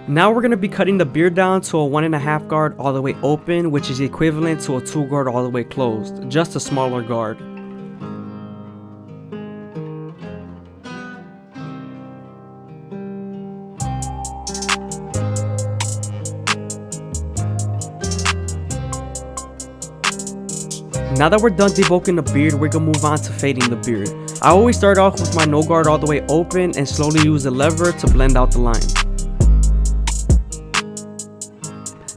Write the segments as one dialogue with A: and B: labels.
A: Now we're going to be cutting the beard down to a 1.5 guard all the way open, which is equivalent to a 2 guard all the way closed, just a smaller guard. Now that we're done debulking the beard, we're gonna move on to fading the beard. I always start off with my no guard all the way open and slowly use the lever to blend out the line.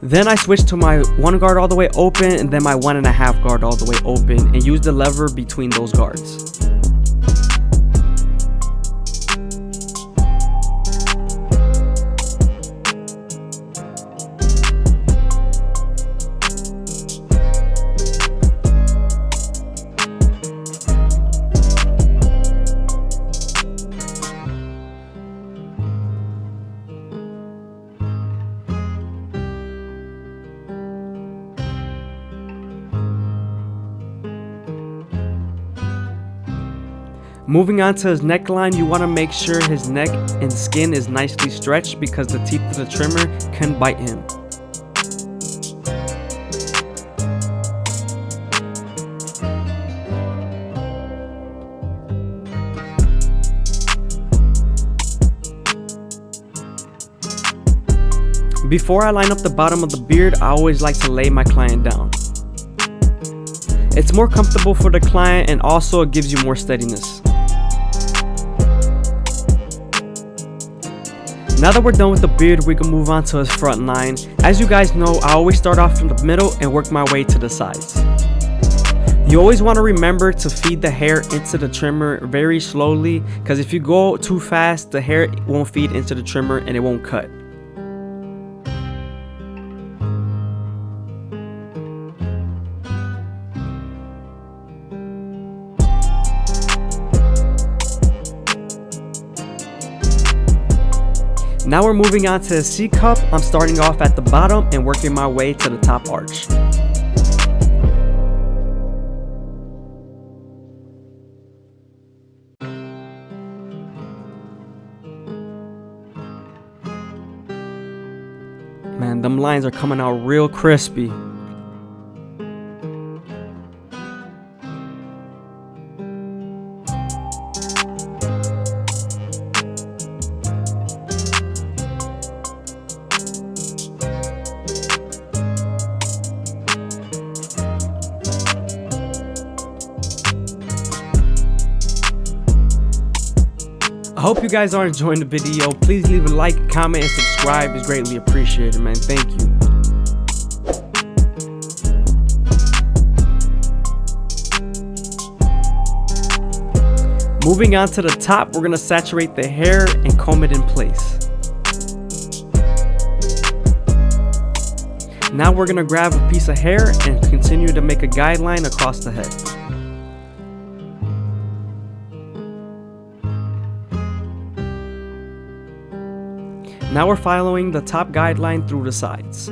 A: Then I switch to my 1 guard all the way open and then my 1.5 guard all the way open and use the lever between those guards. Moving on to his neckline, you want to make sure his neck and skin is nicely stretched because the teeth of the trimmer can bite him. Before I line up the bottom of the beard, I always like to lay my client down. It's more comfortable for the client and also it gives you more steadiness. Now that we're done with the beard, we can move on to his front line. As you guys know, I always start off from the middle and work my way to the sides. You always want to remember to feed the hair into the trimmer very slowly, because if you go too fast, the hair won't feed into the trimmer and it won't cut. Now we're moving on to the C cup. I'm starting off at the bottom and working my way to the top arch. Man, them lines are coming out real crispy. I hope you guys are enjoying the video. Please leave a like, comment, and subscribe. It's greatly appreciated, man. Thank you. Moving on to the top, we're gonna saturate the hair and comb it in place. Now we're gonna grab a piece of hair and continue to make a guideline across the head. Now we're following the top guideline through the sides.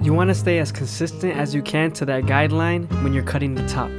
A: You want to stay as consistent as you can to that guideline when you're cutting the top.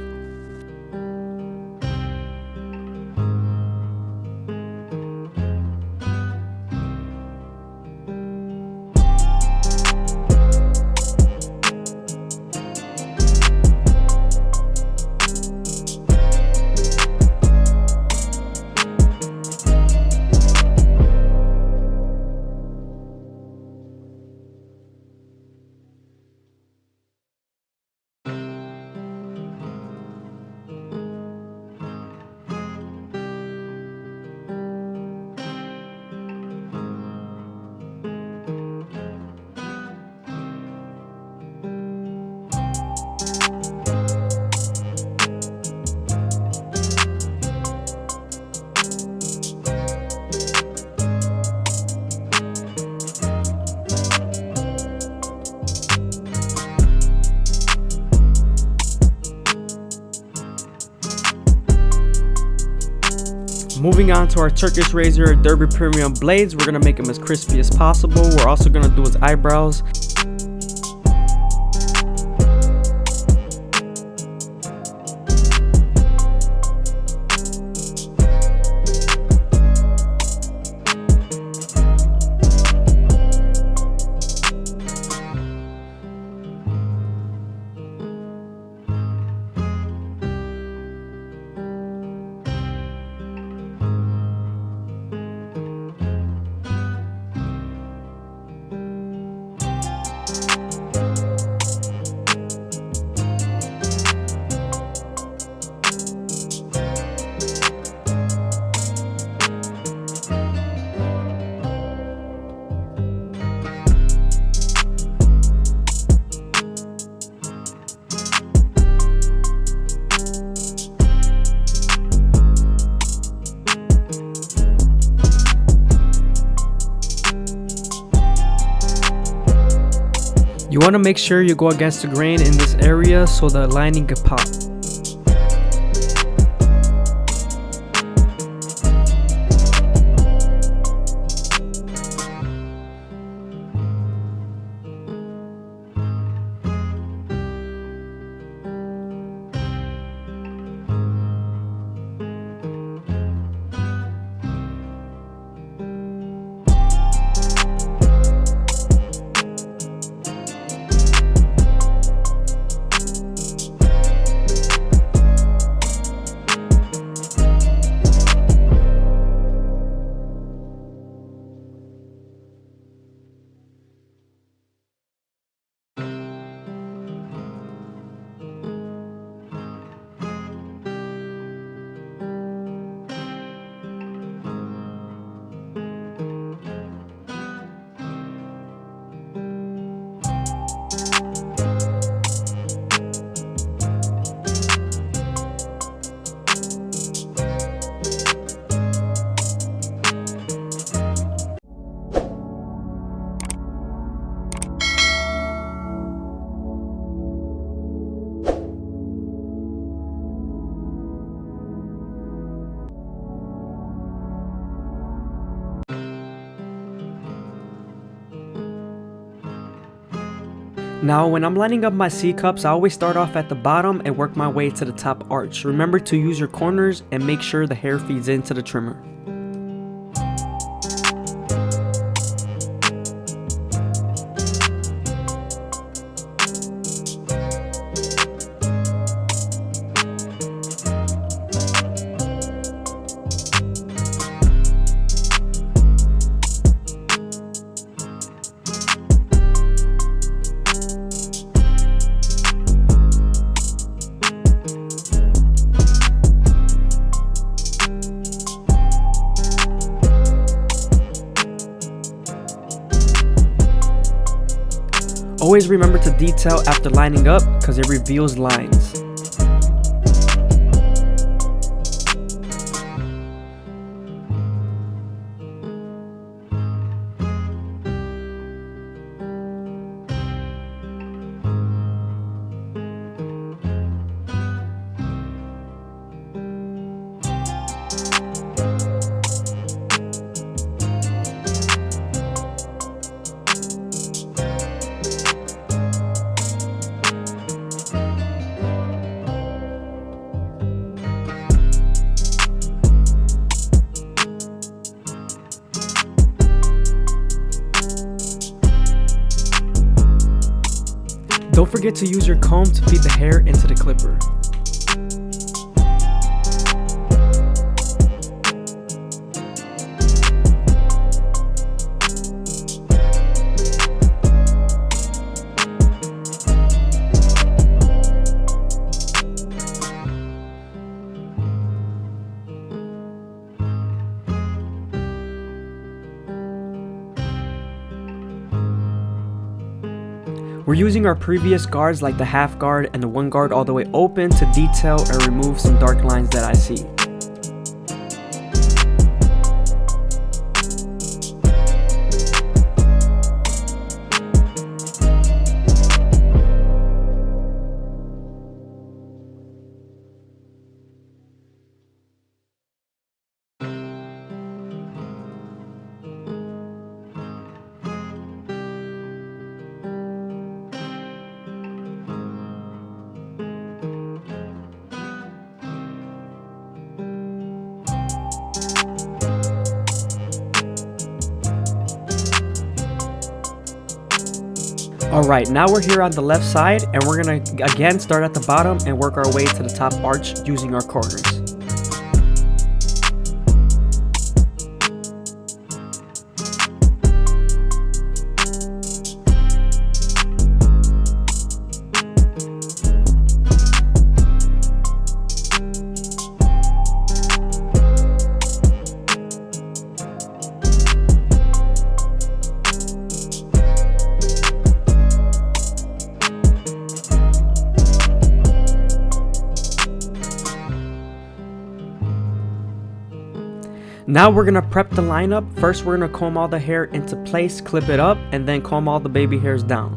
A: Moving on to our Turkish Razor Derby Premium blades, we're gonna make them as crispy as possible. We're also gonna do his eyebrows. You want to make sure you go against the grain in this area so the lining can pop. Now when I'm lining up my C-cups, I always start off at the bottom and work my way to the top arch. Remember to use your corners and make sure the hair feeds into the trimmer. Always remember to detail after lining up because it reveals lines. Don't forget to use your comb to feed the hair into the clipper. We're using our previous guards like the half guard and the one guard all the way open to detail and remove some dark lines that I see. Alright, now we're here on the left side, and we're gonna again start at the bottom and work our way to the top arch using our corners. Now we're gonna prep the lineup. First, we're gonna comb all the hair into place, clip it up, and then comb all the baby hairs down.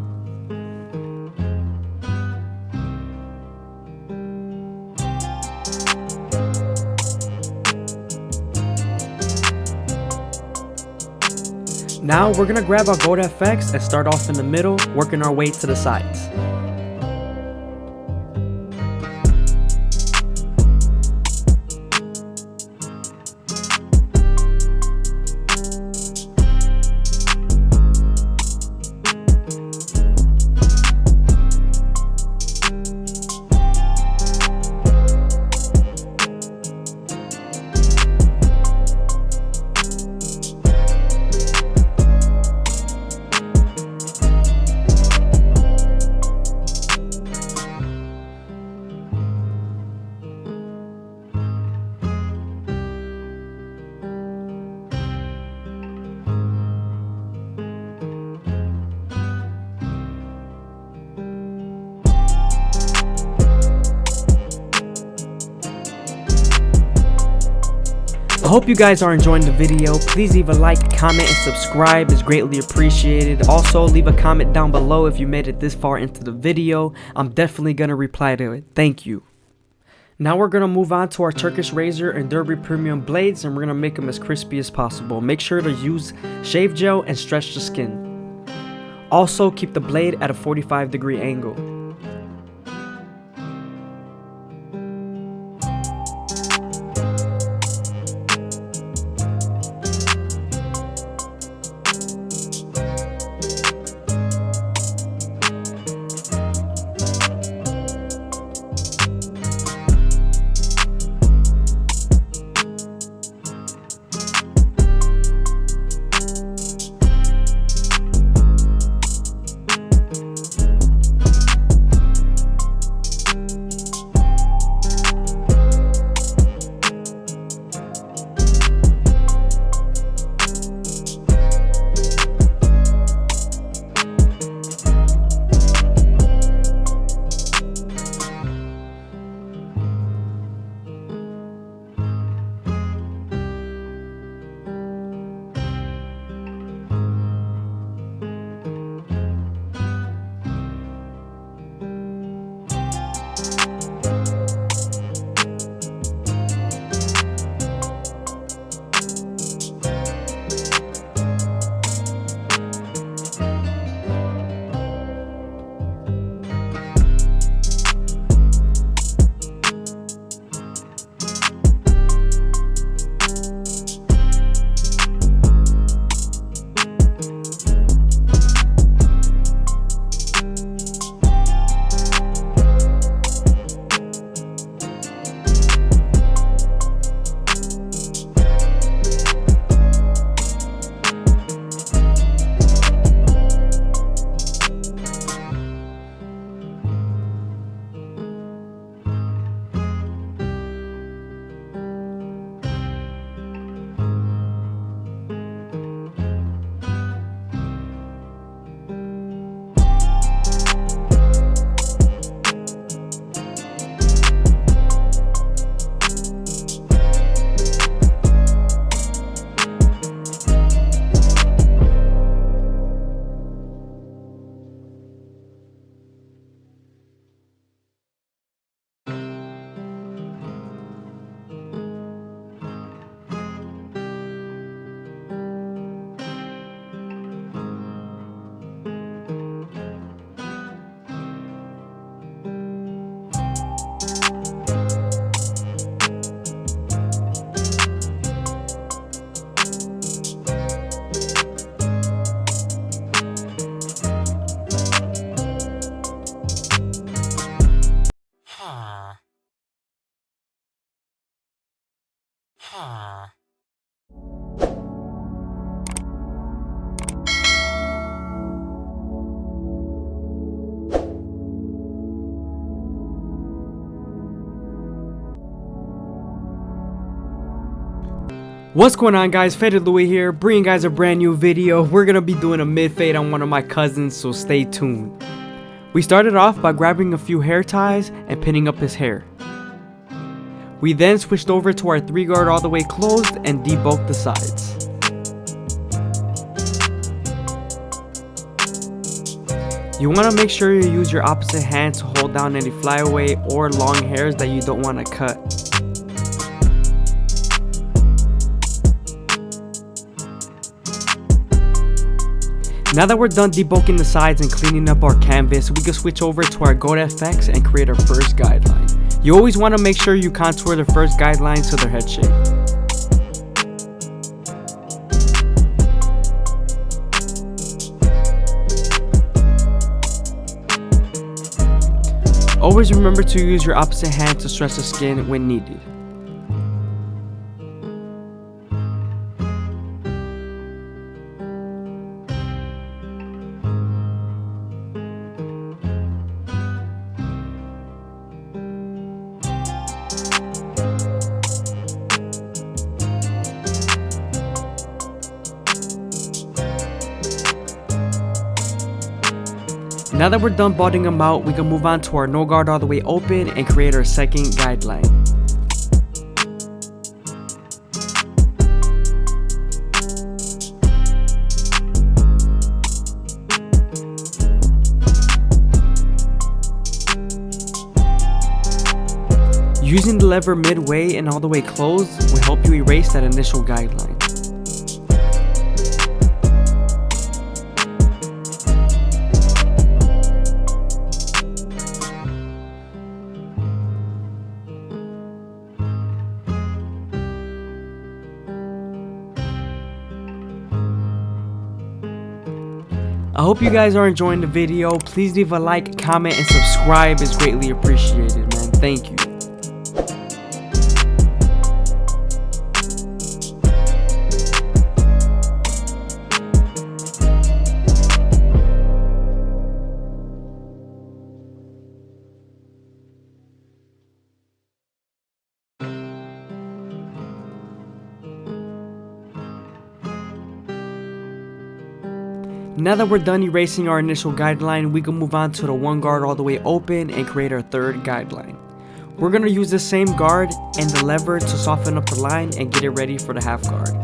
A: Now we're gonna grab our gold FX and start off in the middle, working our way to the sides. I hope you guys are enjoying the video. Please leave a like, comment, and subscribe. It's greatly appreciated. Also, leave a comment down below if you made it this far into the video. I'm definitely going to reply to it. Thank you. Now we're going to move on to our Turkish razor and Derby premium blades, and we're going to make them as crispy as possible. Make sure to use shave gel and stretch the skin. Also, keep the blade at a 45-degree angle. What's going on, guys? FadeitLuie here, bringing guys a brand new video. We're gonna be doing a mid fade on one of my cousins, so stay tuned. We started off by grabbing a few hair ties and pinning up his hair. We then switched over to our 3 guard all the way closed and debulked the sides. You want to make sure you use your opposite hand to hold down any flyaway or long hairs that you don't want to cut. Now that we're done debulking the sides and cleaning up our canvas, we can switch over to our goat FX and create our first guideline. You always want to make sure you contour the first guideline to their head shape. Always remember to use your opposite hand to stretch the skin when needed. Now that we're done balding them out, we can move on to our no guard all the way open and create our second guideline. Using the lever midway and all the way closed will help you erase that initial guideline. I hope you guys are enjoying the video. Please leave a like, comment, and subscribe. It's greatly appreciated, man. Thank you. Now that we're done erasing our initial guideline, we can move on to the 1 guard all the way open and create our third guideline. We're going to use the same guard and the lever to soften up the line and get it ready for the half guard.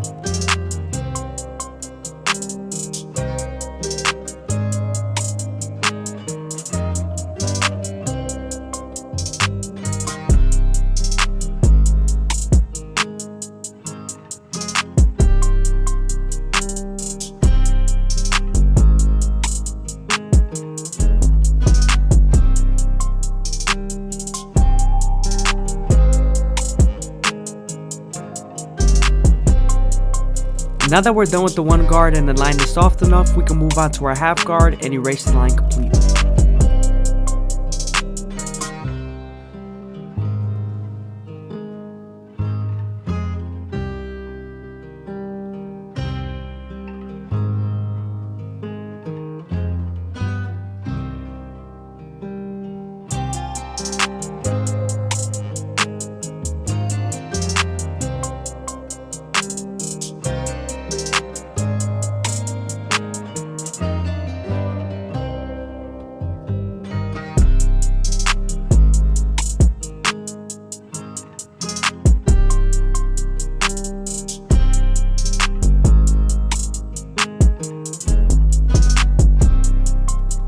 A: Now that we're done with the 1 guard and the line is soft enough, we can move on to our half guard and erase the line completely.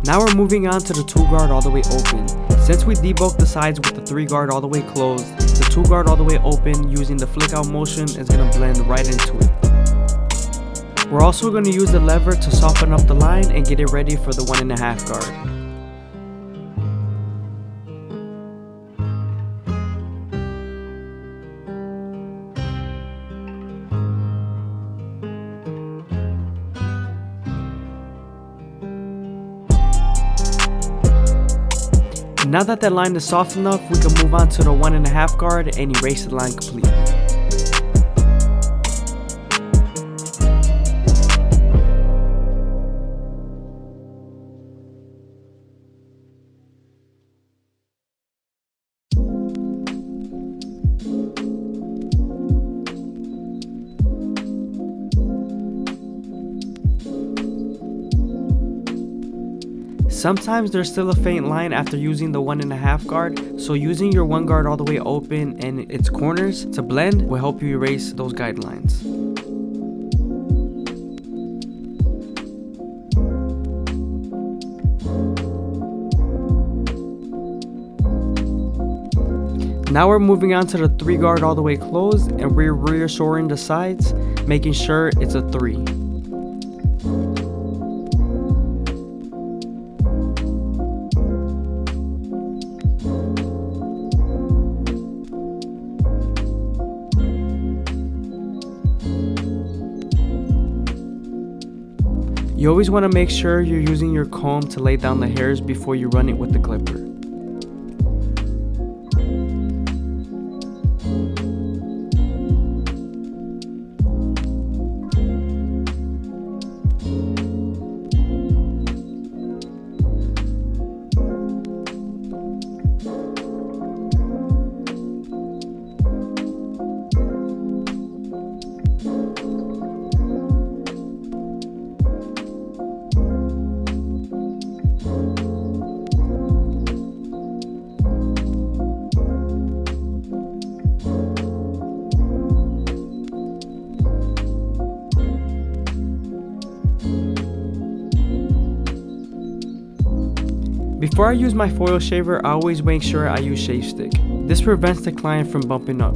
A: Now we're moving on to the 2 guard all the way open. Since we debulked the sides with the 3 guard all the way closed, the 2 guard all the way open using the flick out motion is going to blend right into it. We're also going to use the lever to soften up the line and get it ready for the 1.5 guard. Now that that line is soft enough, we can move on to the 1.5 guard and erase the line completely. Sometimes there's still a faint line after using the 1.5 guard, so using your 1 guard all the way open and its corners to blend will help you erase those guidelines. Now we're moving on to the 3 guard all the way closed, and we're reassuring the sides, making sure it's a 3. You always want to make sure you're using your comb to lay down the hairs before you run it with the clipper. Before I use my foil shaver, I always make sure I use shave stick. This prevents the client from bumping up.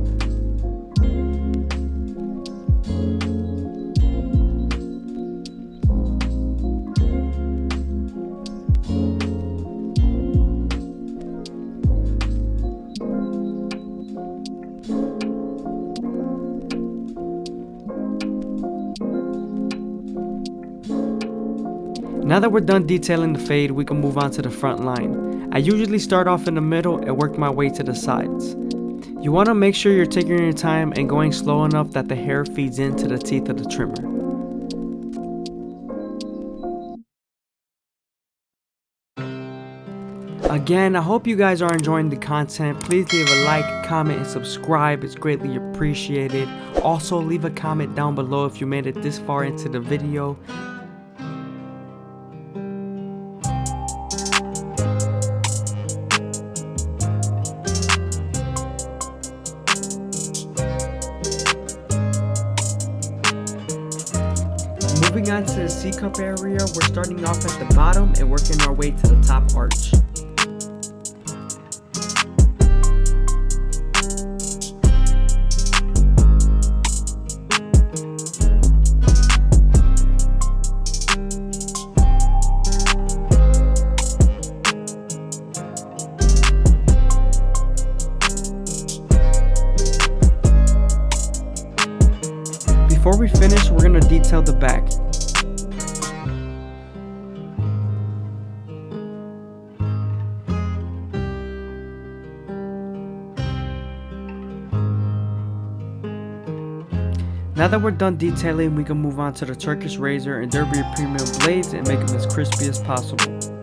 A: Now that we're done detailing the fade, we can move on to the front line. I usually start off in the middle and work my way to the sides. You want to make sure you're taking your time and going slow enough that the hair feeds into the teeth of the trimmer. Again, I hope you guys are enjoying the content. Please leave a like, comment, and subscribe. It's greatly appreciated. Also, leave a comment down below if you made it this far into the video. Moving on to the C-cup area, we're starting off at the bottom and working our way to the top arch. Before we finish, we're going to detail the back. Now that we're done detailing, we can move on to the Turkish razor and Derby premium blades and make them as crispy as possible.